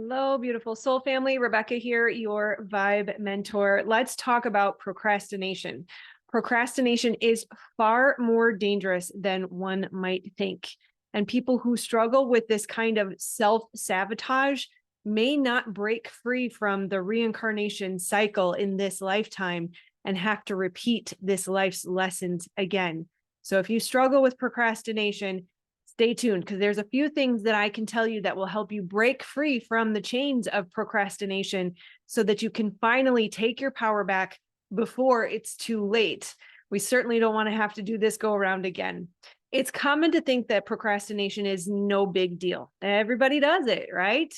Hello, beautiful soul family. Rebecca here, your vibe mentor. Let's talk about procrastination. Procrastination is far more dangerous than one might think. And people who struggle with this kind of self-sabotage may not break free from the reincarnation cycle in this lifetime and have to repeat this life's lessons again. So if you struggle with procrastination, stay tuned because there's a few things that I can tell you that will help you break free from the chains of procrastination so that you can finally take your power back before it's too late. We certainly don't want to have to do this go around again. It's common to think that procrastination is no big deal. Everybody does it, right?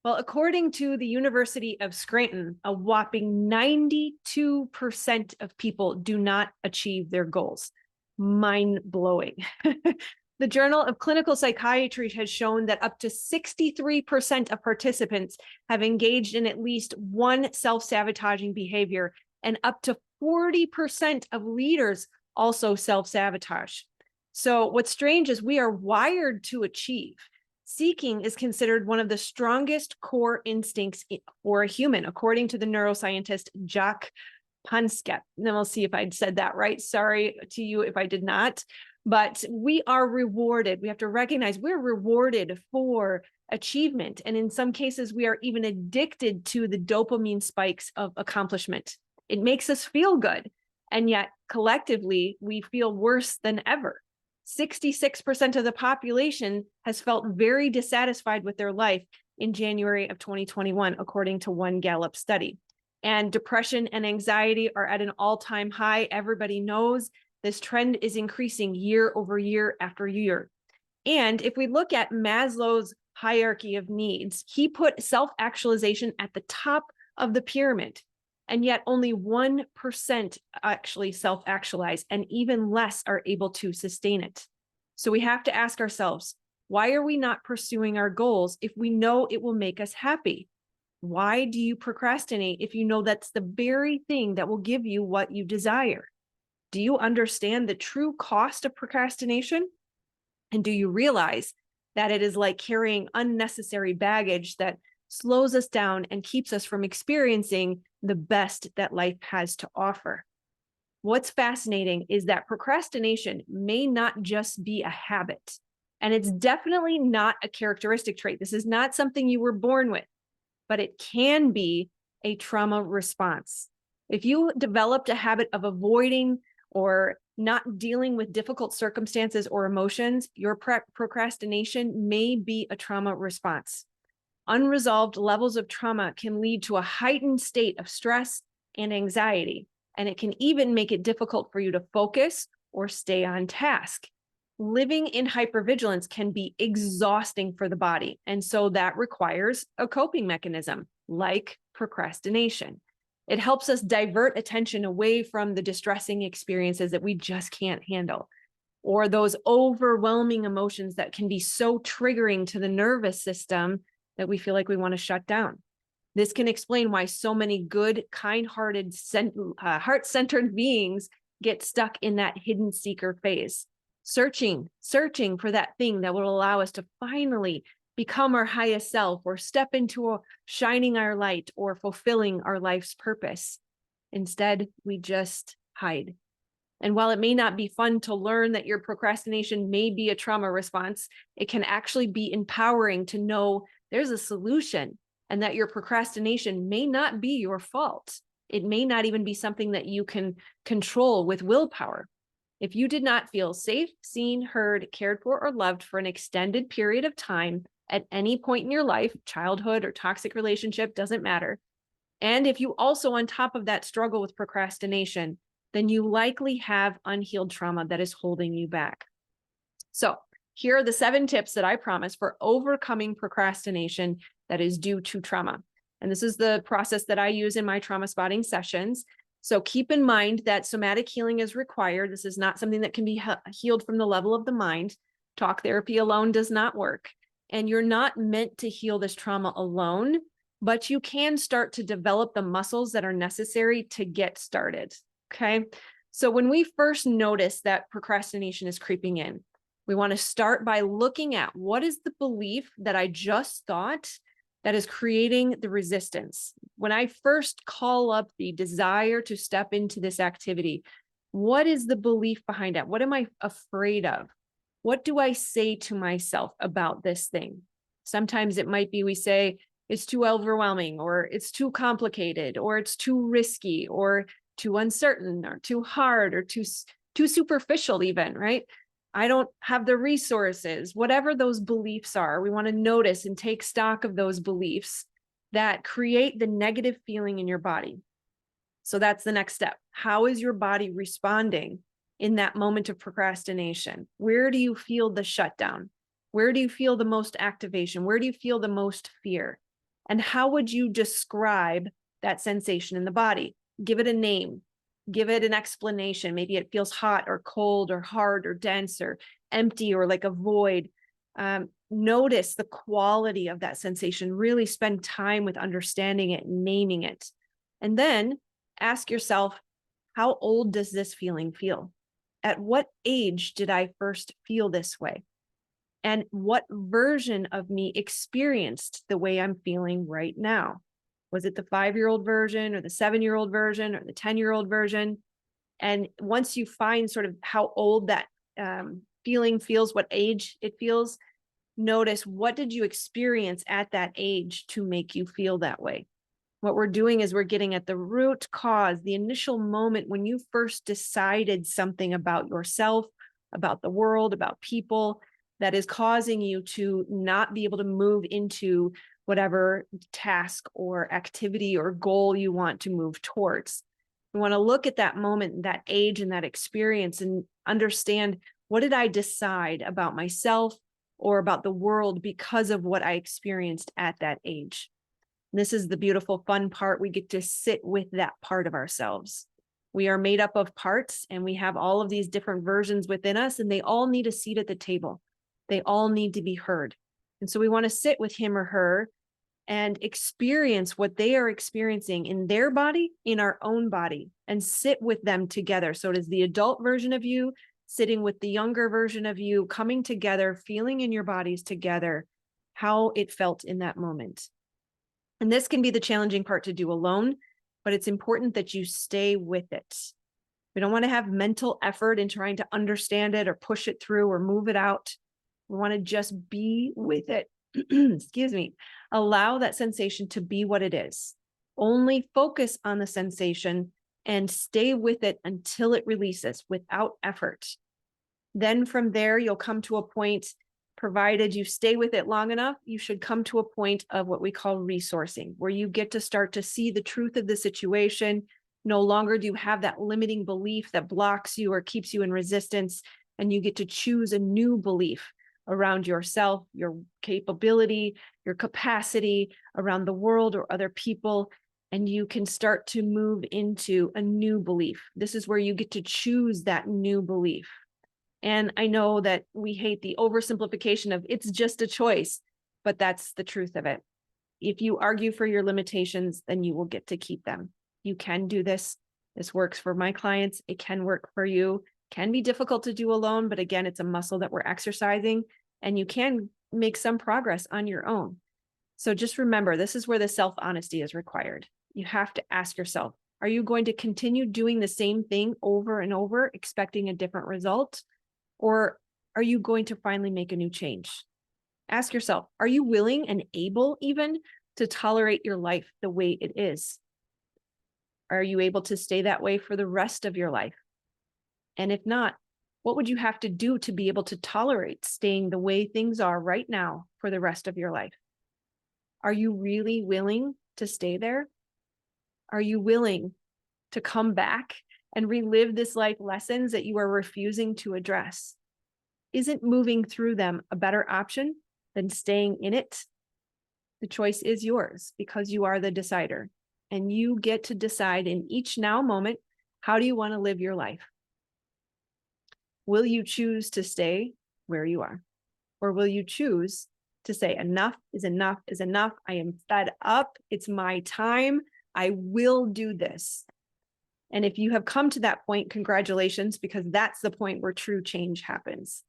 Well, according to the University of Scranton, a whopping 92% of people do not achieve their goals. Mind blowing. The Journal of Clinical Psychiatry has shown that up to 63% of participants have engaged in at least one self-sabotaging behavior, and up to 40% of leaders also self-sabotage. So what's strange is we are wired to achieve. Seeking is considered one of the strongest core instincts for a human, according to the neuroscientist Jacques Pansket. And then we'll see if I said that right. Sorry to you if I did not. But we are rewarded. We have to recognize we're rewarded for achievement. And in some cases, we are even addicted to the dopamine spikes of accomplishment. It makes us feel good. And yet collectively, we feel worse than ever. 66% of the population has felt very dissatisfied with their life in January of 2021, according to one Gallup study. And depression and anxiety are at an all-time high. Everybody knows this trend is increasing year over year after year. And if we look at Maslow's hierarchy of needs, he put self-actualization at the top of the pyramid. And yet only 1% actually self-actualize, and even less are able to sustain it. So we have to ask ourselves, why are we not pursuing our goals if we know it will make us happy? Why do you procrastinate if you know that's the very thing that will give you what you desire? Do you understand the true cost of procrastination? And do you realize that it is like carrying unnecessary baggage that slows us down and keeps us from experiencing the best that life has to offer? What's fascinating is that procrastination may not just be a habit, and it's definitely not a characteristic trait. This is not something you were born with, but it can be a trauma response. If you developed a habit of avoiding or not dealing with difficult circumstances or emotions, your procrastination may be a trauma response. Unresolved levels of trauma can lead to a heightened state of stress and anxiety, and it can even make it difficult for you to focus or stay on task. Living in hypervigilance can be exhausting for the body, and so that requires a coping mechanism like procrastination. It helps us divert attention away from the distressing experiences that we just can't handle, or those overwhelming emotions that can be so triggering to the nervous system that we feel like we want to shut down. This can explain why so many good, kind-hearted, heart-centered beings get stuck in that hidden seeker phase, searching for that thing that will allow us to finally become our highest self, or step into shining our light, or fulfilling our life's purpose. Instead, we just hide. And while it may not be fun to learn that your procrastination may be a trauma response, it can actually be empowering to know there's a solution, and that your procrastination may not be your fault. It may not even be something that you can control with willpower. If you did not feel safe, seen, heard, cared for, or loved for an extended period of time at any point in your life, childhood or toxic relationship, doesn't matter, and if you also on top of that struggle with procrastination, then you likely have unhealed trauma that is holding you back. So here are the 7 tips that I promise for overcoming procrastination that is due to trauma. And this is the process that I use in my trauma spotting sessions. So keep in mind that somatic healing is required. This is not something that can be healed from the level of the mind. Talk therapy alone does not work. And you're not meant to heal this trauma alone, but you can start to develop the muscles that are necessary to get started. Okay. So when we first notice that procrastination is creeping in, we want to start by looking at what is the belief that I just thought that is creating the resistance. When I first call up the desire to step into this activity, what is the belief behind it? What am I afraid of? What do I say to myself about this thing? Sometimes it might be we say it's too overwhelming, or it's too complicated, or it's too risky, or too uncertain, or too hard, or too superficial even, right? I don't have the resources. Whatever those beliefs are, we want to notice and take stock of those beliefs that create the negative feeling in your body. So that's the next step. How is your body responding in that moment of procrastination? Where do you feel the shutdown? Where do you feel the most activation? Where do you feel the most fear? And how would you describe that sensation in the body? Give it a name. Give it an explanation. Maybe it feels hot or cold or hard or dense or empty or like a void. Notice the quality of that sensation. Really spend time with understanding it, naming it. And then ask yourself, how old does this feeling feel? At what age did I first feel this way? And what version of me experienced the way I'm feeling right now? Was it the 5-year-old version or the 7-year-old version or the 10-year-old version? And once you find sort of how old that feeling feels, what age it feels, notice what did you experience at that age to make you feel that way? What we're doing is we're getting at the root cause, the initial moment when you first decided something about yourself, about the world, about people, that is causing you to not be able to move into whatever task or activity or goal you want to move towards. We want to look at that moment, that age, and that experience and understand, what did I decide about myself or about the world because of what I experienced at that age? This is the beautiful, fun part. We get to sit with that part of ourselves. We are made up of parts, and we have all of these different versions within us, and they all need a seat at the table. They all need to be heard. And so we want to sit with him or her and experience what they are experiencing in their body, in our own body, and sit with them together. So it is the adult version of you sitting with the younger version of you, coming together, feeling in your bodies together how it felt in that moment. And this can be the challenging part to do alone, but it's important that you stay with it. We don't want to have mental effort in trying to understand it or push it through or move it out. We want to just be with it. Excuse me. Allow that sensation to be what it is. Only focus on the sensation and stay with it until it releases without effort. Then from there, you'll come to a point, provided you stay with it long enough, you should come to a point of what we call resourcing, where you get to start to see the truth of the situation. No longer do you have that limiting belief that blocks you or keeps you in resistance, and you get to choose a new belief around yourself, your capability, your capacity, around the world or other people, and you can start to move into a new belief. This is where you get to choose that new belief. And I know that we hate the oversimplification of it's just a choice, but that's the truth of it. If you argue for your limitations, then you will get to keep them. You can do this. This works for my clients. It can work for you. Can be difficult to do alone, but again, it's a muscle that we're exercising, and you can make some progress on your own. So just remember, this is where the self-honesty is required. You have to ask yourself, are you going to continue doing the same thing over and over, expecting a different result? Or are you going to finally make a new change? Ask yourself, are you willing and able even to tolerate your life the way it is? Are you able to stay that way for the rest of your life? And if not, what would you have to do to be able to tolerate staying the way things are right now for the rest of your life? Are you really willing to stay there? Are you willing to come back and relive this life lessons that you are refusing to address? Isn't moving through them a better option than staying in it? The choice is yours because you are the decider, and you get to decide in each now moment, how do you want to live your life? Will you choose to stay where you are? Or will you choose to say enough is enough is enough? I am fed up. It's my time. I will do this. And if you have come to that point, congratulations, because that's the point where true change happens.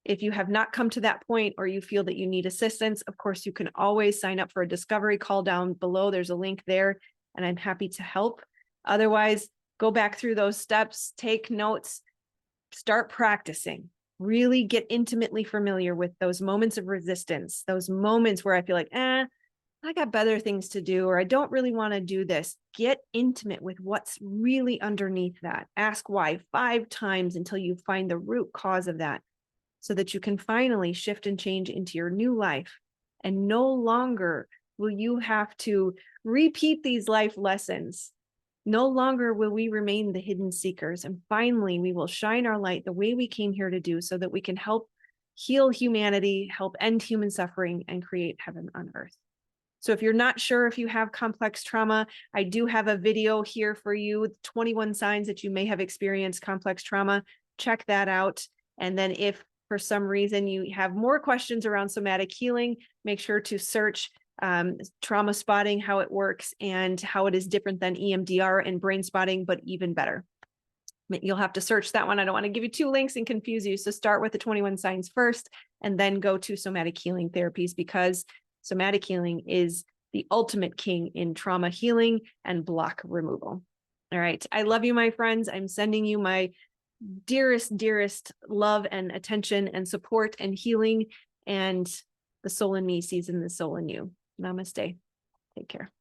If you have not come to that point or you feel that you need assistance, of course, you can always sign up for a discovery call down below. There's a link there, and I'm happy to help. Otherwise, go back through those steps, take notes, start practicing, really get intimately familiar with those moments of resistance, those moments where I feel like, I got better things to do, or I don't really want to do this. Get intimate with what's really underneath that. Ask why 5 times until you find the root cause of that, so that you can finally shift and change into your new life. And no longer will you have to repeat these life lessons. No longer will we remain the hidden seekers. And finally, we will shine our light the way we came here to do, so that we can help heal humanity, help end human suffering, and create heaven on earth. So if you're not sure if you have complex trauma, I do have a video here for you, 21 signs that you may have experienced complex trauma. Check that out. And then if for some reason you have more questions around somatic healing, make sure to search trauma spotting, how it works and how it is different than EMDR and brain spotting, but even better. You'll have to search that one. I don't want to give you 2 links and confuse you. So start with the 21 signs first, and then go to somatic healing therapies, because somatic healing is the ultimate king in trauma healing and block removal. All right. I love you, my friends. I'm sending you my dearest love and attention and support and healing, and the soul in me sees in the soul in you. Namaste. Take care.